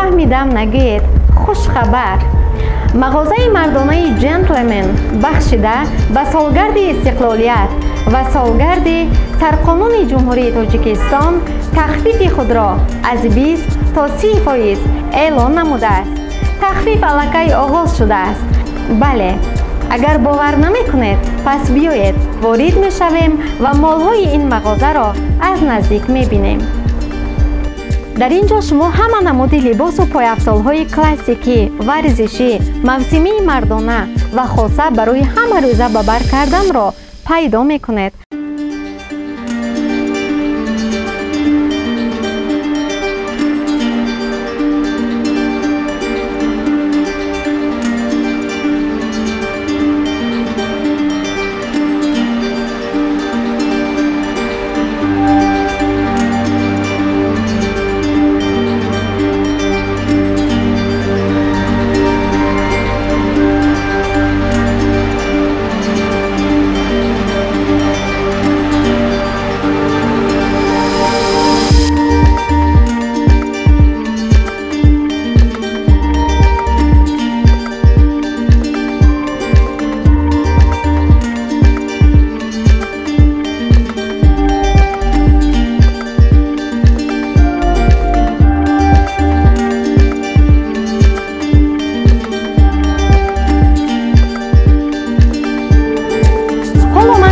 فهمیدم نگوید خوش خبر. مغازه مردانه جنتلمن بخشیده به سالگرد استقلالیت و سالگرد سرقانون جمهوری تاجیکستان تخفیف خود را از 20 تا 30% اعلان نموده است. تخفیف الکی آغاز شده است. بله، اگر باور نمی کنید پس بیایید وارد می شویم و مالهای این مغازه را از نزدیک می بینیم. در اینجا شما همه نمود لباس و پایافزال‌های کلاسیکی، ورزشی، موسمی مردانه و خاصه برای همه روزه به بر کردن را پیدا می کنید.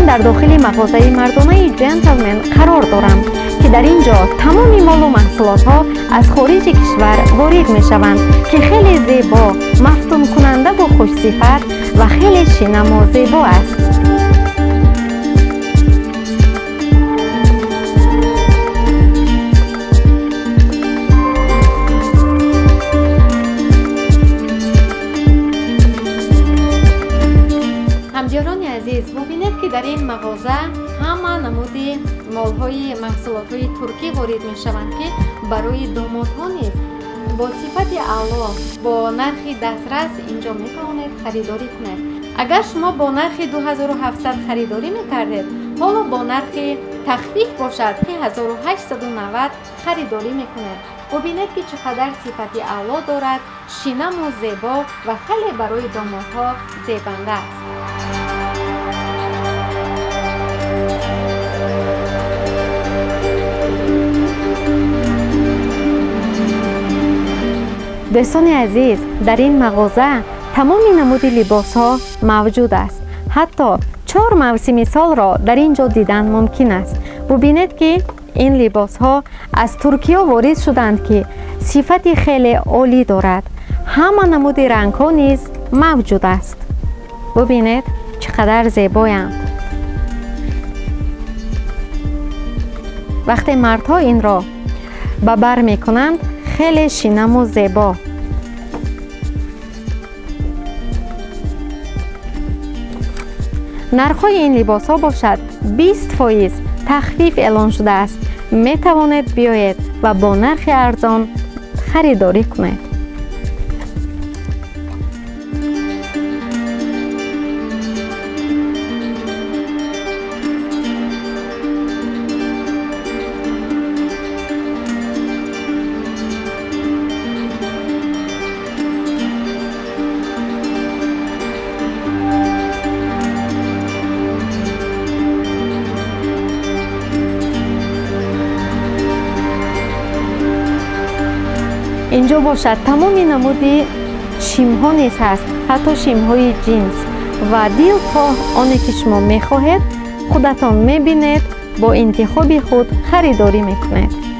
در داخل مغازه مردانه جنتلمن قرار دارم که در اینجا تمام مال و محصولات ها از خارج کشور وارد می شوند که خیلی زیبا، مفتون کننده و خوش صفت و خیلی شیرین و زیبا است. همجاران عزیز، ببینید که در این مغازه همه نمود مالهای محصولات ترکی وارد می شوند که برای دامادها نیز با صفت اعلی با نرخ دسترس اینجا می توانید خریداری کنید. اگر شما با نرخ 2700 خریداری می کردید، حالا با نرخ تخفیف باشد که 1890 خریداری می کنید. ببینید که چقدر صفت اعلی دارد، شیرین و زیبا و خیلی برای دامادها زیبنده است. دوستان عزیز، در این مغازه تمام نمود لباس ها موجود است. حتی 4 موسم سال را در اینجا دیدن ممکن است. ببینید که این لباس ها از ترکیه وارد شدند که صفت خیلی عالی دارد. همه نمود رنگ ها نیز موجود است. ببینید چقدر زیبایند. وقتی مردها این را به بر می کنند خیلی شیرین و زیبا. نرخ این لباس ها باشد 20% تخفیف اعلان شده است. می توانید بیایید و با نرخ ارزان خریداری کنید. اینجا باشد تمام نمود شیم ها نیز هست، حتی شیم های جینز و دیل تا آنی که شما می خواهید خودتان می بینید، با انتخاب خود خریداری می کنید.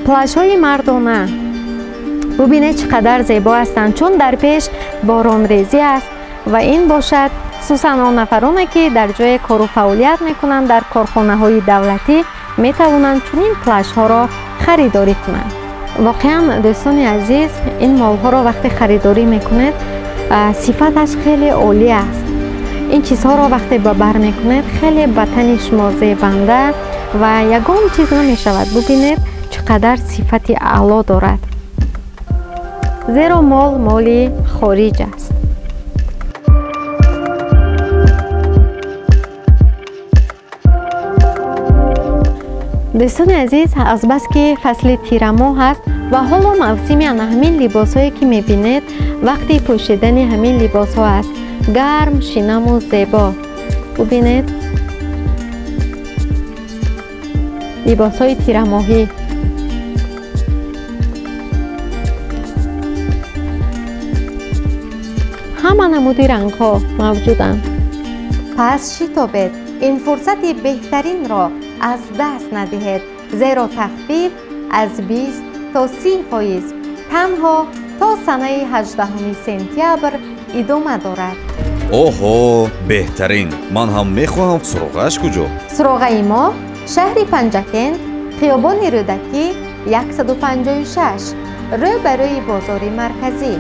پلاژهای مردانه ببینید چقدر زیبا هستند، چون در پیش باران ریزی است و این باشد خصوصا آن نفرانی که در جای کار و فعالیت میکنند در کارخانه های دولتی میتوانند چنین پلاژ ها را خریداری کنند. واقعا دوستان عزیز، این مال ها را وقتی خریداری میکنید صفتش خیلی عالی است. این چیزها را وقتی بر میکنید خیلی به تن شما زیبنده و یگان چیز نمی شود. ببینید چقدر صفت اعلا دارد، زیرا مال خارج است. دوستان عزیز، از بس که فصل تیر ماه است و حالا موسم همین لباس هایی که میبینید وقتی پوشیدن همین لباس ها است، گرم، شینم و زیبا. ببینید لباس های تیر ماهی. همه نمود رنگ ها موجودند. پس شتابید، این فرصت بهترین را از دست ندهید، زیرا تخفیف از 20 تا 30% تنها تا سنه 18 سپتامبر ادامه دارد. اوهو، بهترین. من هم میخواهم. سراغش کجا؟ سراغ ما شهر پنجکند، خیابان رودکی 156، روبروی بازار مرکزی.